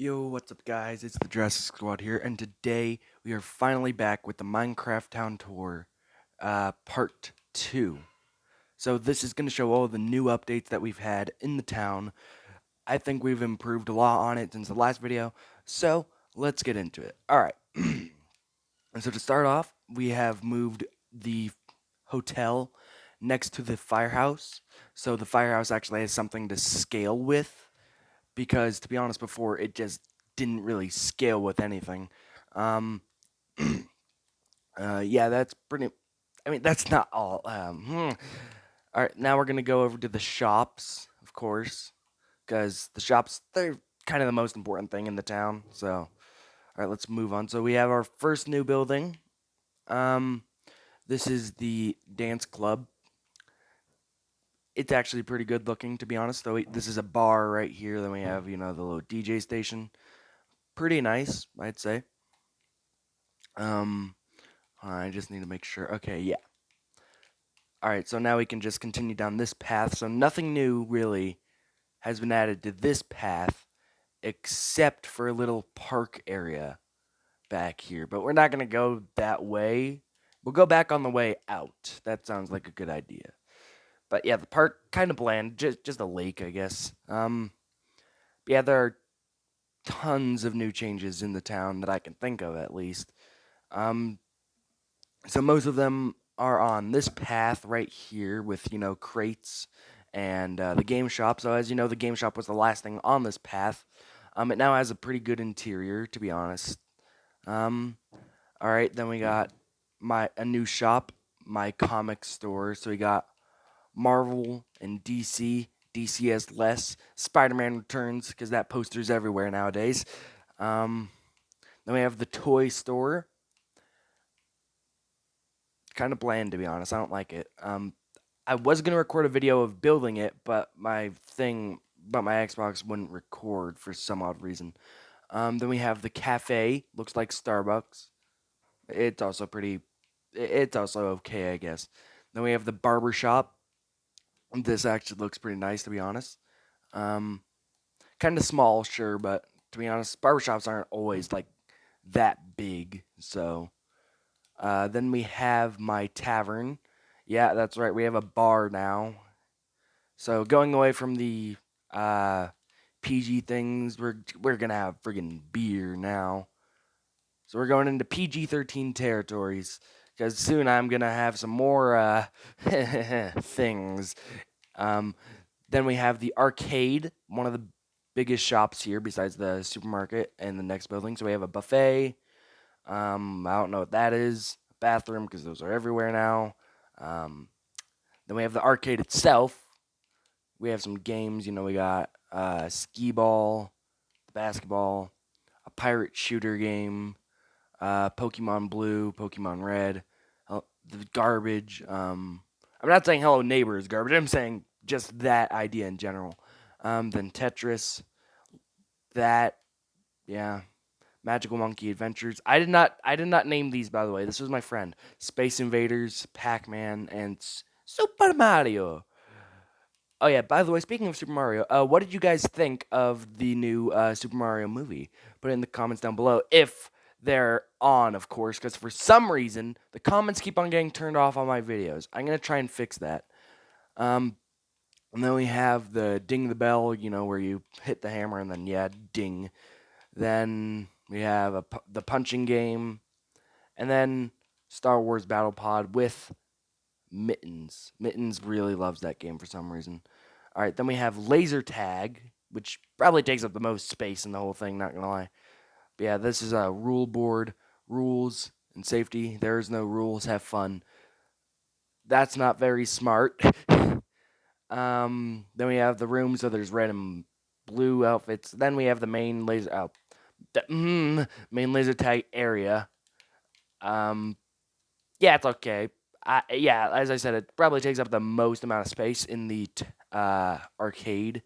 Yo, what's up guys? It's the Jurassic Squad here, and today we are finally back with the Minecraft Town Tour, part 2. So this is going to show all the new updates that we've had in the town. I think we've improved a lot on it since the last video, so let's get into it. Alright, and so to start off, we have moved the hotel next to the firehouse, so the firehouse actually has something to scale with. Because, to be honest, before it just didn't really scale with anything. Um, yeah, that's pretty. I mean, that's not all. All right, now we're gonna go over to the shops, of course, because the shops they're kind of the most important thing in the town. So, all right, let's move on. So we have our first new building. Um, this is the dance club. It's actually pretty good looking, to be honest. Though this is a bar right here. Then we have the little DJ station. Pretty nice, I'd say. I just need to make sure. Okay, yeah. Alright, so now we can just continue down this path. So nothing new, really, has been added to this path, except for a little park area back here. But we're not going to go that way. We'll go back on the way out. That sounds like a good idea. But yeah, the park, kind of bland. Just a lake, I guess. Yeah, there are tons of new changes in the town that I can think of, at least. So most of them are on this path right here with, crates and the game shop. So as you know, the game shop was the last thing on this path. It now has a pretty good interior, to be honest. All right, then we got a new shop, my comic store. So we got Marvel and DC. DC has less. Spider-Man Returns, because that poster's everywhere nowadays. Then we have the toy store. Kind of bland, to be honest. I don't like it. I was gonna record a video of building it, but my Xbox wouldn't record for some odd reason. Then we have the cafe. Looks like Starbucks. It's also pretty. It's also okay, I guess. Then we have the barber shop. This actually looks pretty nice, to be honest. Kind of small, sure, but to be honest, barbershops aren't always like that big. So, then we have my tavern. Yeah, that's right. We have a bar now. So going away from the PG things, we're gonna have friggin' beer now. So we're going into PG-13 territories because soon I'm gonna have some more things. Then we have the arcade, one of the biggest shops here besides the supermarket and the next building. So we have a buffet. I don't know what that is. A bathroom, because those are everywhere now. Then we have the arcade itself. We have some games. We got skee ball, basketball, a pirate shooter game, Pokemon Blue, Pokemon Red, the garbage. I'm not saying Hello Neighbor is garbage. I'm saying just that idea in general. Then Tetris. That, yeah. Magical Monkey Adventures. I did not name these, by the way. This was my friend. Space Invaders, Pac-Man, and Super Mario. Oh yeah, by the way, speaking of Super Mario, what did you guys think of the new Super Mario movie? Put it in the comments down below if they're on, of course, because for some reason the comments keep on getting turned off on my videos. I'm gonna try and fix that. And then we have the ding the bell, where you hit the hammer and then yeah, ding. Then we have the punching game, and then Star Wars Battle Pod with Mittens. Mittens really loves that game for some reason. All right, then we have laser tag, which probably takes up the most space in the whole thing, not gonna lie. But yeah, this is a rule board, rules and safety. There's no rules, have fun. That's not very smart. Then we have the room, so there's red and blue outfits. Then we have the main main laser tag area. Yeah, it's okay. Yeah, as I said, it probably takes up the most amount of space in the arcade,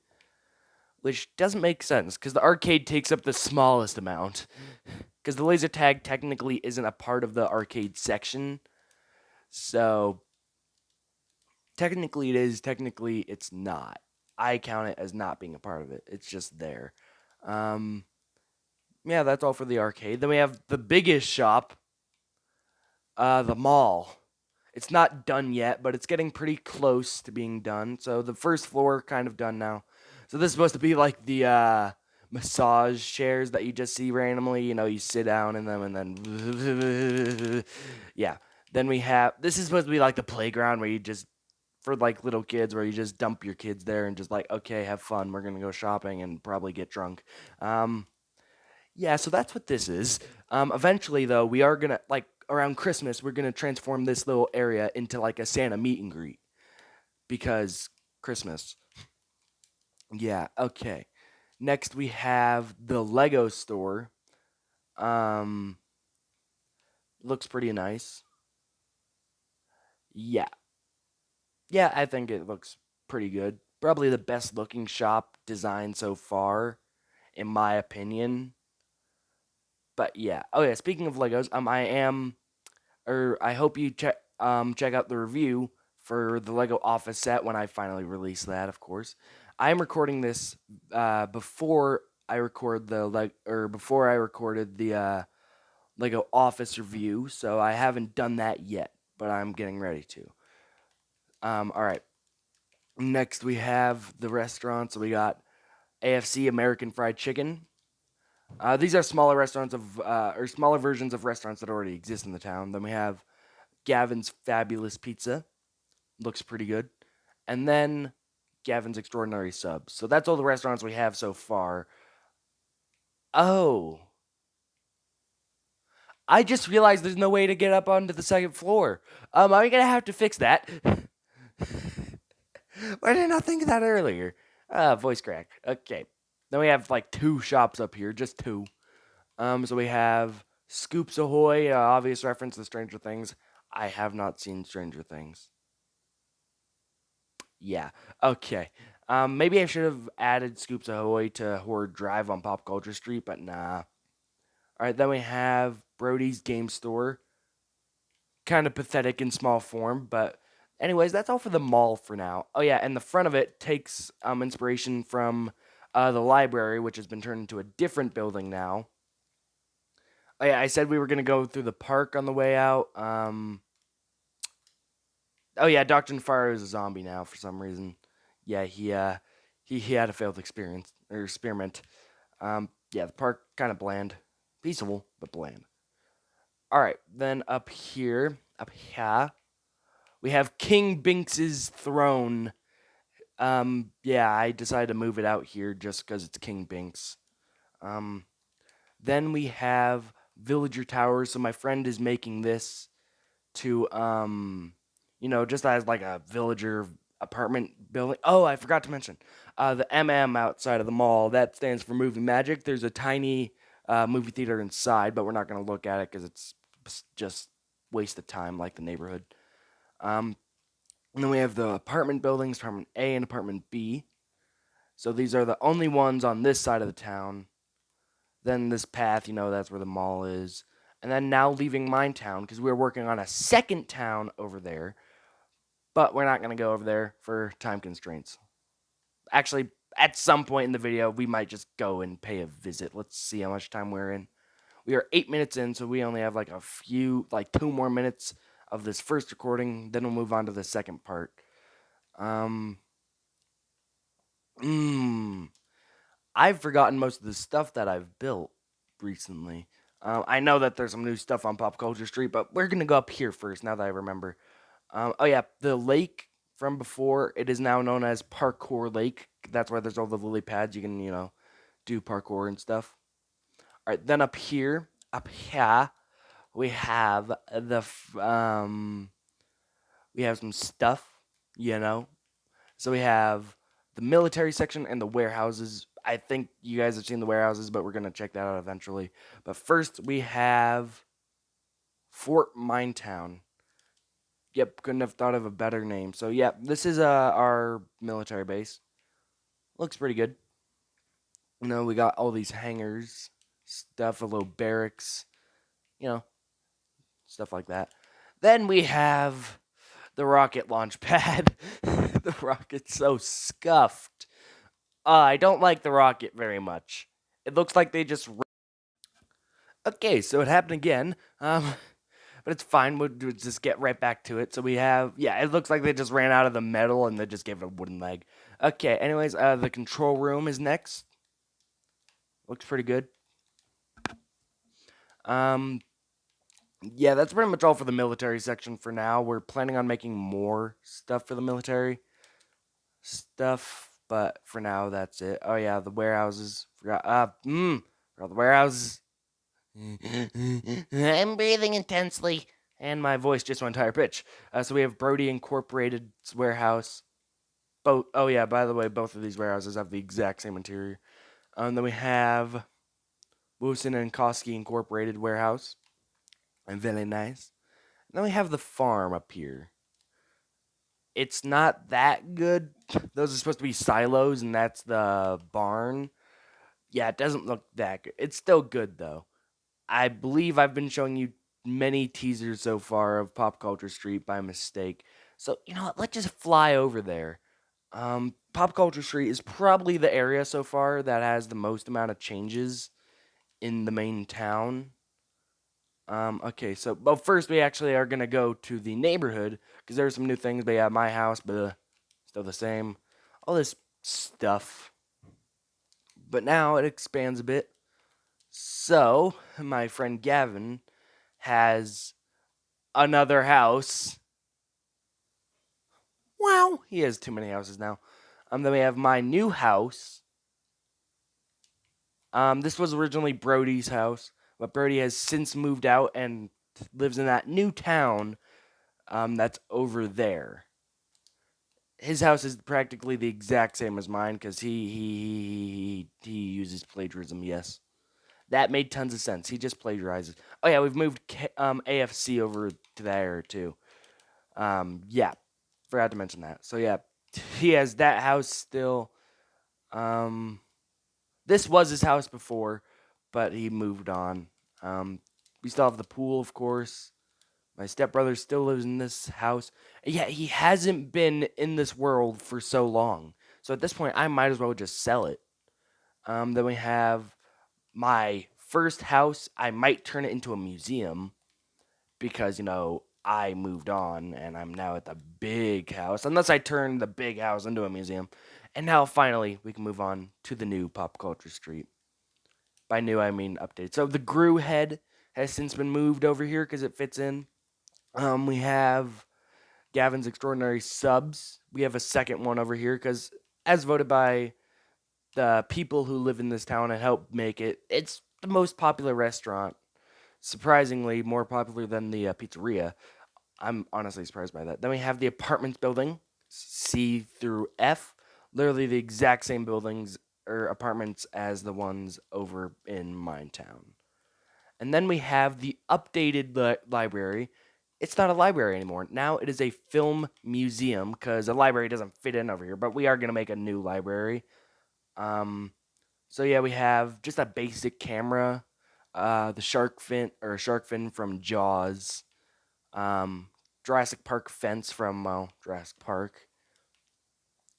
which doesn't make sense because the arcade takes up the smallest amount. Because the laser tag technically isn't a part of the arcade section, so technically it is. Technically, it's not. I count it as not being a part of it. It's just there. Yeah, that's all for the arcade. Then we have the biggest shop, the mall. It's not done yet, but it's getting pretty close to being done. So the first floor kind of done now. So this is supposed to be like the massage chairs that you just see randomly. You know, you sit down in them and then yeah. Then we have this is supposed to be like the playground where you just for like little kids where you just dump your kids there and just like okay, have fun. We're gonna go shopping and probably get drunk. Yeah, so that's what this is. Eventually, though, we are gonna like around Christmas, we're gonna transform this little area into like a Santa meet and greet because Christmas. Yeah, okay. Next, we have the Lego store. Um, looks pretty nice. Yeah, yeah, I think it looks pretty good. Probably the best looking shop design so far, in my opinion. But yeah. Oh yeah. Speaking of Legos, I am or I hope you check out the review for the Lego Office set when I finally release that. Of course, I am recording this before I record the before I recorded the Lego Office review, so I haven't done that yet, but I'm getting ready to. All right. Next, we have the restaurant. So we got AFC American Fried Chicken. These are smaller restaurants of or smaller versions of restaurants that already exist in the town. Then we have Gavin's Fabulous Pizza. Looks pretty good. And then Gavin's Extraordinary Subs. So that's all the restaurants we have so far. Oh. I just realized there's no way to get up onto the second floor. I'm gonna have to fix that. Why did I not think of that earlier? Voice crack. Okay. Then we have like two shops up here, just two. So we have Scoops Ahoy, obvious reference to Stranger Things. I have not seen Stranger Things. Yeah. Okay. Maybe I should have added Scoops Ahoy to Horde Drive on Pop Culture Street, but nah. All right, then we have Brody's Game Store. Kind of pathetic in small form, but anyways, that's all for the mall for now. Oh yeah, and the front of it takes inspiration from the library, which has been turned into a different building now. Oh yeah, I said we were gonna go through the park on the way out. Oh yeah, Doctor Fire is a zombie now for some reason. Yeah, he had a failed experience or experiment. Yeah, the park kind of bland, peaceful but bland. All right, then up here, we have King Binks's throne. Yeah, I decided to move it out here just because it's King Binks. Um, then we have Villager Towers. So my friend is making this to just as like a villager apartment building. Oh, I forgot to mention the outside of the mall that stands for Movie Magic. There's a tiny movie theater inside, but we're not going to look at it because it's just waste of time, like the neighborhood. Um, and then we have the apartment buildings, apartment A and apartment B. So these are the only ones on this side of the town. Then this path, that's where the mall is. And then now leaving Minetown because we're working on a second town over there. But we're not going to go over there for time constraints. Actually, at some point in the video, we might just go and pay a visit. Let's see how much time we're in. We are 8 minutes in, so we only have like like 2 more minutes of this first recording. Then we'll move on to the second part. Um, I've forgotten most of the stuff that I've built recently. I know that there's some new stuff on Pop Culture Street, but we're gonna go up here first. Now that I remember. Oh yeah, the lake from before, it is now known as Parkour Lake. That's where there's all the lily pads. You can do parkour and stuff. All right, then up here, we have we have some stuff. You know, so we have the military section and the warehouses. I think you guys have seen the warehouses, but we're gonna check that out eventually. But first, we have Fort Minetown. Yep, couldn't have thought of a better name. So yeah, this is our military base. Looks pretty good. We got all these hangars, stuff, a little barracks, you know, stuff like that. Then we have the rocket launch pad. The rocket's so scuffed. I don't like the rocket very much. It looks like they just Okay, so it happened again. But it's fine. We'll just get right back to it. So we have, yeah, it looks like they just ran out of the metal and they just gave it a wooden leg. Okay, anyways, the control room is next. Looks pretty good. Um, yeah, that's pretty much all for the military section for now. We're planning on making more stuff for the military stuff, but for now, that's it. Oh yeah, the warehouses. Forgot the warehouses. I'm breathing intensely, and my voice just went higher pitch. So we have Brody Incorporated's warehouse. Both. Oh yeah, by the way, both of these warehouses have the exact same interior. Then we have Wilson and Koski Incorporated warehouse, and very nice. And then we have the farm up here. It's not that good. Those are supposed to be silos, and that's the barn. Yeah, it doesn't look that good. It's still good though. I believe I've been showing you many teasers so far of Pop Culture Street by mistake. So, you know what? Let's just fly over there. Pop Culture Street is probably the area so far that has the most amount of changes in the main town. Okay, so, well, first we actually are going to go to the neighborhood because there's some new things. But yeah, my house, but still the same. All this stuff. But now it expands a bit. So, my friend Gavin has another house. Wow, he has too many houses now. Then we have my new house. This was originally Brody's house, but Brody has since moved out and lives in that new town. That's over there. His house is practically the exact same as mine because he uses plagiarism. Yes, that made tons of sense. He just plagiarizes. Oh yeah, we've moved AFC over to there too. Yeah, forgot to mention that. So yeah, he has that house still. Um, this was his house before, but he moved on. We still have the pool, of course. My stepbrother still lives in this house. Yeah, he hasn't been in this world for so long. So at this point, I might as well just sell it. Then we have my first house. I might turn it into a museum because, I moved on and I'm now at the big house. Unless I turn the big house into a museum. And now finally we can move on to the new Pop Culture Street. By new I mean updated. So the Gru head has since been moved over here because it fits in. We have Gavin's Extraordinary Subs. We have a second one over here because as voted by the people who live in this town and help make it, it's the most popular restaurant. Surprisingly, more popular than the pizzeria. I'm honestly surprised by that. Then we have the apartments building, C through F, literally the exact same buildings or apartments as the ones over in Minetown. And then we have the updated library. It's not a library anymore. Now it is a film museum because a library doesn't fit in over here, but we are going to make a new library. So yeah, we have just a basic camera, the shark fin from Jaws, um, Jurassic Park fence from Jurassic Park.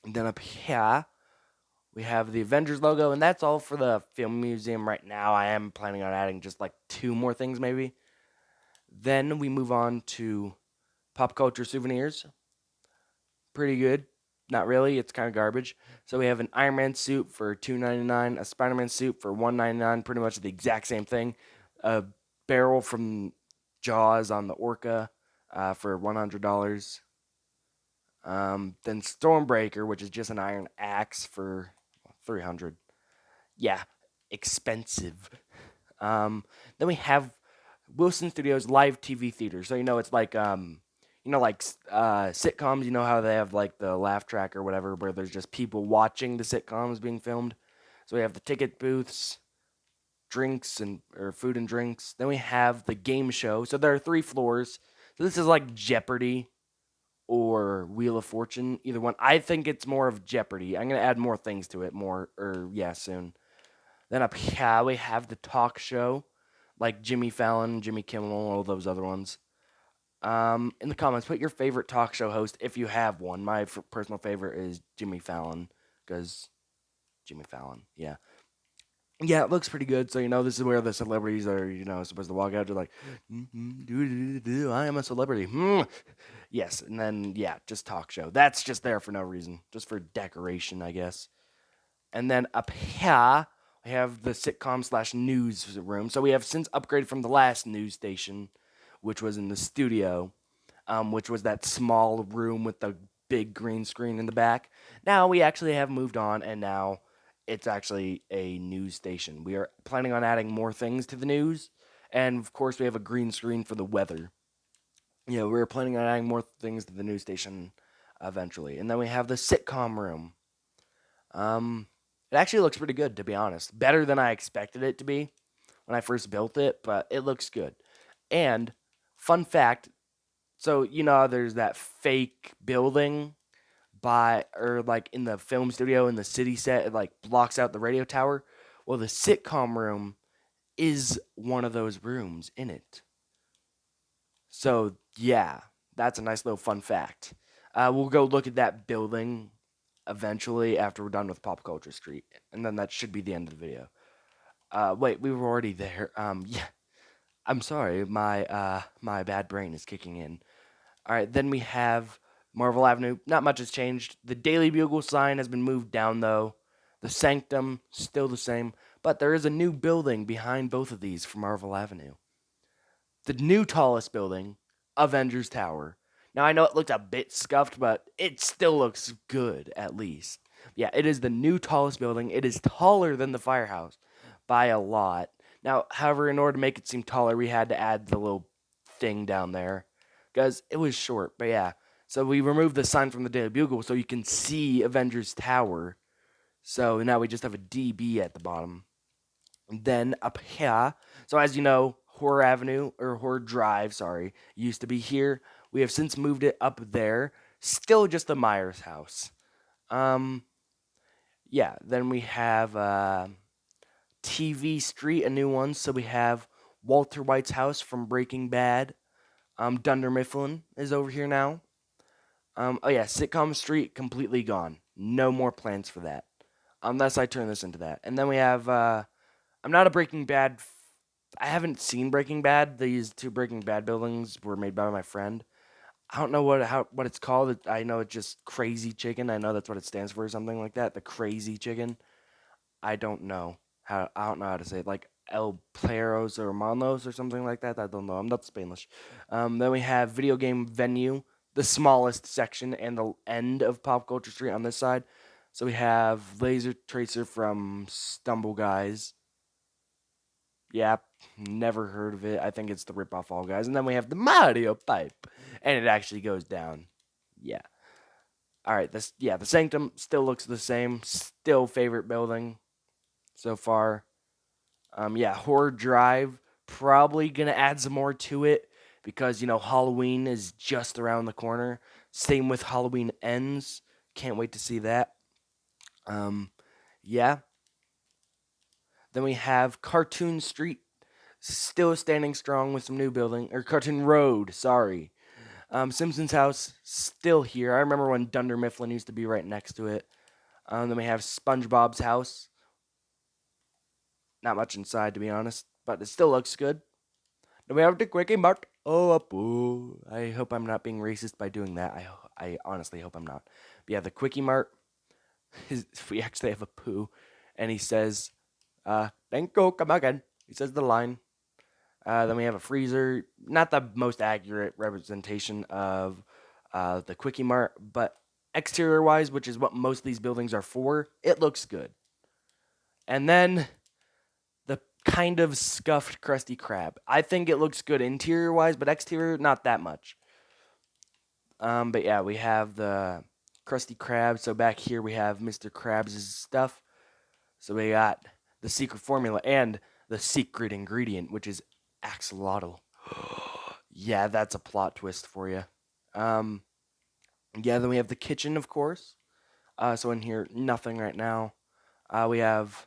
And then up here, we have the Avengers logo, and that's all for the film museum right now. I am planning on adding just like two more things, maybe. Then we move on to pop culture souvenirs. Pretty good. Not really. It's kind of garbage. So we have an Iron Man suit for $2.99, a Spider-Man suit for $1.99, pretty much the exact same thing. A barrel from Jaws on the Orca for $100. Then Stormbreaker, which is just an iron axe for $300. Yeah, expensive. Then we have Wilson Studios live TV theater. So it's like sitcoms. You know how they have like the laugh track or whatever, where there's just people watching the sitcoms being filmed. So we have the ticket booths, drinks or food and drinks. Then we have the game show. So there are 3 floors. So this is like Jeopardy or Wheel of Fortune, either one. I think it's more of Jeopardy. I'm gonna add more things to it, soon. Then up here we have the talk show, like Jimmy Fallon, Jimmy Kimmel, all those other ones. In the comments, put your favorite talk show host if you have one. My personal favorite is Jimmy Fallon, because Jimmy Fallon, yeah. Yeah, it looks pretty good. So, this is where the celebrities are, supposed to walk out. They're like, I am a celebrity. Yes. And then, yeah, just talk show. That's just there for no reason, just for decoration, I guess. And then up here, we have the sitcom slash news room. So we have since upgraded from the last news station, which was in the studio, which was that small room with the big green screen in the back. Now we actually have moved on, and now it's actually a news station. We are planning on adding more things to the news, and of course, we have a green screen for the weather. We're planning on adding more things to the news station eventually. And then we have the sitcom room. Um, it actually looks pretty good, to be honest. Better than I expected it to be when I first built it, but it looks good. And fun fact, so there's that fake building or like in the film studio in the city set, it like blocks out the radio tower. Well, the sitcom room is one of those rooms in it. So yeah, that's a nice little fun fact. We'll go look at that building eventually after we're done with Pop Culture Street, and then that should be the end of the video. Wait, we were already there. Yeah, I'm sorry, my bad brain is kicking in. All right, then we have Marvel Avenue. Not much has changed. The Daily Bugle sign has been moved down though. The Sanctum still the same, but there is a new building behind both of these for Marvel Avenue. The new tallest building, Avengers Tower. Now, I know it looked a bit scuffed, but it still looks good, at least. Yeah, it is the new tallest building. It is taller than the firehouse by a lot. Now, however, in order to make it seem taller, we had to add the little thing down there because it was short. But yeah, so we removed the sign from the Daily Bugle so you can see Avengers Tower. So now we just have a DB at the bottom. And then up here, so as you know, Horror Avenue or Horror Drive, sorry, used to be here. We have since moved it up there. Still just the Myers house. Um, yeah. Then we have TV Street, a new one. So we have Walter White's house from Breaking Bad. Dunder Mifflin is over here now. Oh yeah, Sitcom Street completely gone. No more plans for that, unless I turn this into that. And then we have. I'm not a Breaking Bad. I haven't seen Breaking Bad. These two Breaking Bad buildings were made by my friend. I don't know what it's called. I know it's just Crazy Chicken. I know that's what it stands for, or something like that. The Crazy Chicken. I don't know I don't know how to say it. Like El Pleros or Manos or something like that. I don't know. I'm not Spanish. Then we have video game venue, the smallest section and the end of Pop Culture Street on this side. So we have Laser Tracer from Stumble Guys. Yeah, never heard of it. I think it's the ripoff All Guys. And then we have the Mario pipe, and it actually goes down. Yeah. All right. The Sanctum still looks the same. Still favorite building so far. Yeah, Horror Drive probably gonna add some more to it because Halloween is just around the corner. Same with Halloween Ends. Can't wait to see that. Um, yeah. Then we have Cartoon Street still standing strong with some new building, or Cartoon Road, sorry. Simpsons House still here. I remember when Dunder Mifflin used to be right next to it. Then we have SpongeBob's house. Not much inside, to be honest, but it still looks good. Then we have the Quickie Mart. Oh, boo. I hope I'm not being racist by doing that. I honestly hope I'm not. But yeah, the Quickie Mart. We actually have a poo, and he says, "Thank you, come again." He says the line. Then we have a freezer. Not the most accurate representation of the Quickie Mart, but exterior wise, which is what most of these buildings are for, it looks good. And then the kind of scuffed Krusty Krab. I think it looks good interior wise, but exterior, not that much. But yeah, we have the Krusty Krab. So back here we have Mr. Krabs' stuff. So we got the secret formula and the secret ingredient, which is axolotl. Yeah, that's a plot twist for you. Yeah, then we have the kitchen, of course. So in here, nothing right now. We have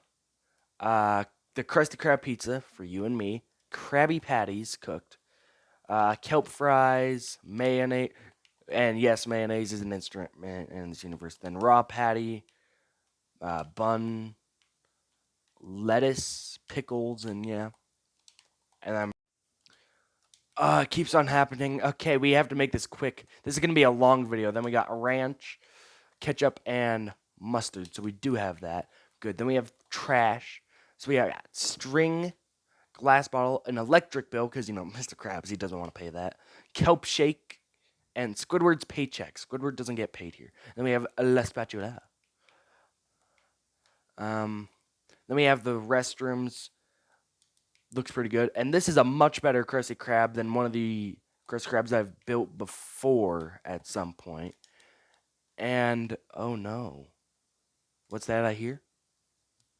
the Krusty Krab pizza for you and me. Krabby Patties cooked. Kelp fries, mayonnaise. And yes, mayonnaise is an instrument in this universe. Then raw patty, bun, lettuce, pickles, and yeah. And I'm it keeps on happening. Okay, we have to make this quick. This is gonna be a long video. Then we got ranch, ketchup, and mustard. So we do have that. Good. Then we have trash. So we have string, glass bottle, an electric bill, because, Mr. Krabs, he doesn't want to pay that. Kelp shake, and Squidward's paycheck. Squidward doesn't get paid here. Then we have La Spatula. Then we have the restrooms. Looks pretty good. And this is a much better Krusty Krab than one of the Krusty Krabs I've built before at some point. And, oh no. What's that I hear?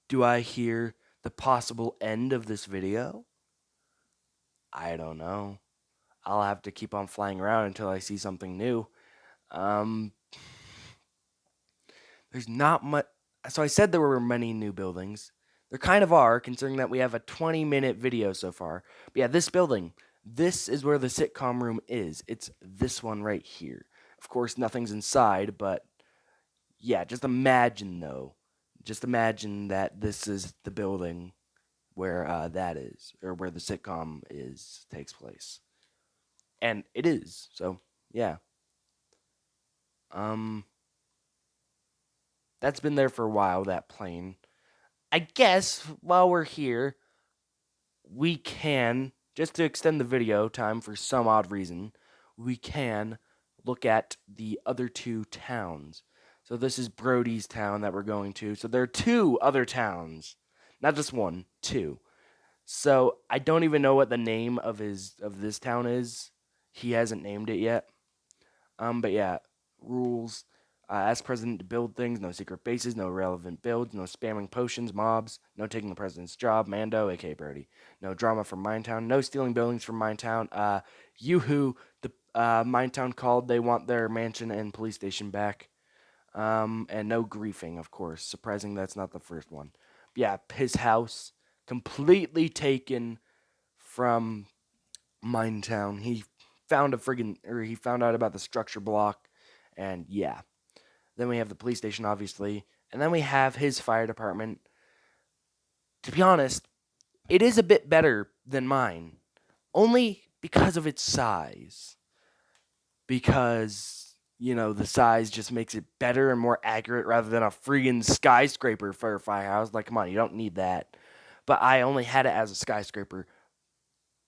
Do I hear the possible end of this video? I don't know. I'll have to keep on flying around until I see something new. There's not much. So I said there were many new buildings. There kind of are, considering that we have a 20-minute video so far. But yeah, this building, this is where the sitcom room is. It's this one right here. Of course, nothing's inside, but yeah, just imagine, though. Just imagine that this is the building where that is, or where the sitcom takes place. And it is, so yeah. That's been there for a while, that plane. I guess while we're here, we can, just to extend the video time for some odd reason, we can look at the other two towns. So this is Brody's town that we're going to. So there are two other towns. Not just one, two. So I don't even know what the name of this town is. He hasn't named it yet. But yeah, rules. Ask president to build things, no secret bases, no irrelevant builds, no spamming potions, mobs, no taking the president's job, Mando, aka Brody. No drama from Minetown, no stealing buildings from Minetown. Yoo-hoo, the Minetown called, they want their mansion and police station back. And no griefing, of course. Surprising that's not the first one. But yeah, his house, completely taken from Minetown. He found he found out about the structure block, and yeah. Then we have the police station, obviously. And then we have his fire department. To be honest, it is a bit better than mine. Only because of its size. Because, the size just makes it better and more accurate rather than a friggin' skyscraper for a firehouse. Like, come on, you don't need that. But I only had it as a skyscraper.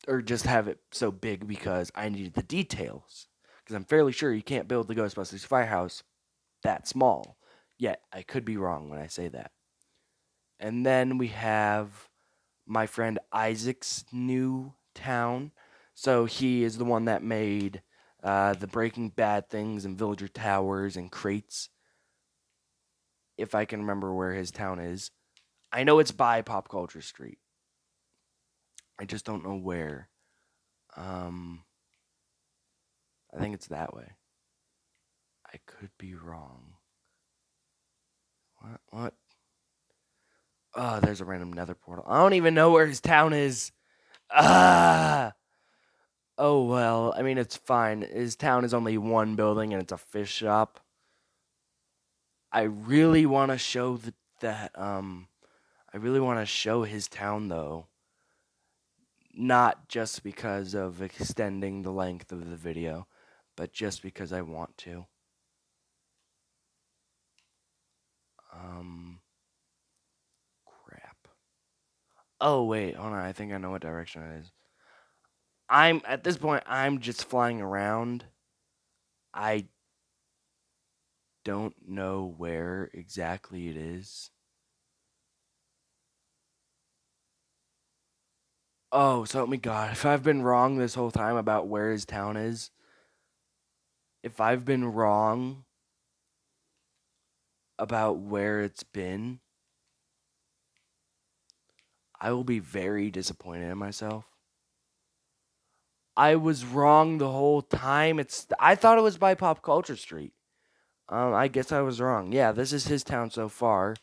Or just have it so big because I needed the details. Because I'm fairly sure you can't build the Ghostbusters firehouse that small. Yet, I could be wrong when I say that. And then we have my friend Isaac's new town. So he is the one that made the Breaking Bad things and Villager Towers and crates. If I can remember where his town is. I know it's by Pop Culture Street. I just don't know where. I think it's that way. I could be wrong. What? Oh, there's a random nether portal. I don't even know where his town is. Ah! Oh, well, I mean, it's fine. His town is only one building, and it's a fish shop. I really want to show I really want to show his town, though. Not just because of extending the length of the video, but just because I want to. Crap. Oh, wait, hold on. I think I know what direction it is. At this point, I'm just flying around. I don't know where exactly it is. Oh, so help me God. If I've been wrong this whole time about where his town is, if I've been wrong about where it's been, I will be very disappointed in myself. I was wrong the whole time. I thought it was by Pop Culture Street. I guess I was wrong. Yeah, this is his town so far.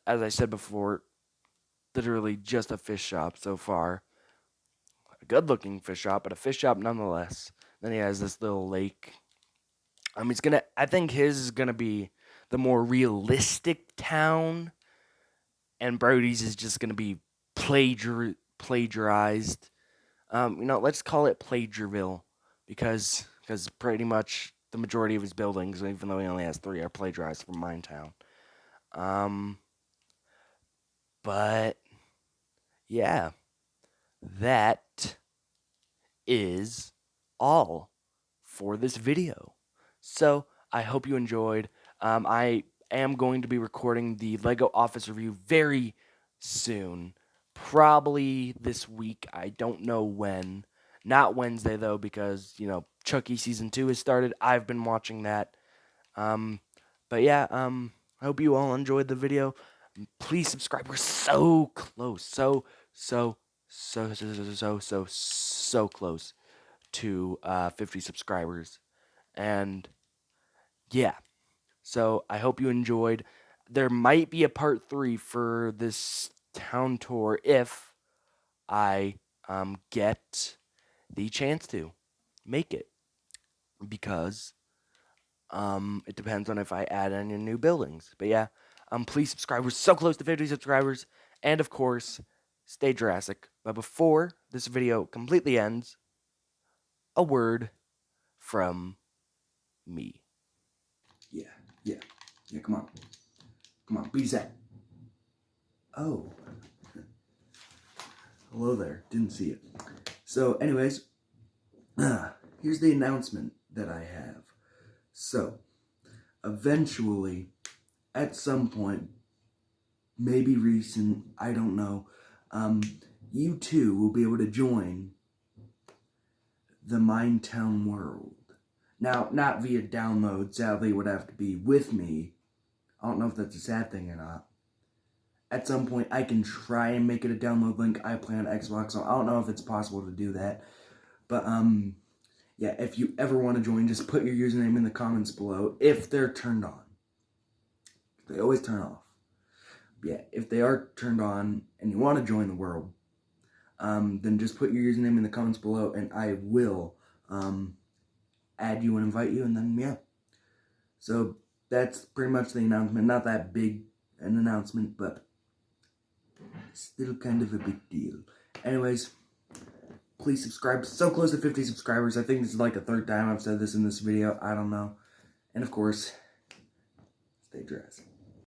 As I said before, literally just a fish shop so far. A good-looking fish shop, but a fish shop nonetheless. Then he has this little lake. I think his is gonna be the more realistic town. and Brody's is just gonna be plagiarized. Let's call it Plagiarville because pretty much the majority of his buildings, even though he only has 3, are plagiarized from Minetown. Um, but yeah, that is all for this video. So I hope you enjoyed. I am going to be recording the LEGO Office review very soon. Probably this week. I don't know when. Not Wednesday, though, because, Chucky Season 2 has started. I've been watching that. But yeah, I hope you all enjoyed the video. Please subscribe. We're so close. So close to 50 subscribers. And yeah, so I hope you enjoyed. There might be a part 3 for this town tour if I get the chance to make it, because it depends on if I add any new buildings. But yeah, please subscribe. We're so close to 50 subscribers. And of course, stay Jurassic. But before this video completely ends, a word from me. Yeah, come on, be set. Oh, hello there, didn't see it. So anyways, here's the announcement that I have. So, eventually, at some point, maybe recent, I don't know, you too will be able to join the Minetown world. Now, not via download, sadly it would have to be with me. I don't know if that's a sad thing or not. At some point, I can try and make it a download link. I play on Xbox, so I don't know if it's possible to do that. But, yeah, if you ever want to join, just put your username in the comments below if they're turned on. They always turn off. Yeah, if they are turned on and you want to join the world, then just put your username in the comments below and I will add you and invite you, and then, yeah. So, that's pretty much the announcement. Not that big an announcement, but still kind of a big deal. Anyways, please subscribe. So close to 50 subscribers. I think this is like the 3rd time I've said this in this video. I don't know. And of course, stay dressed.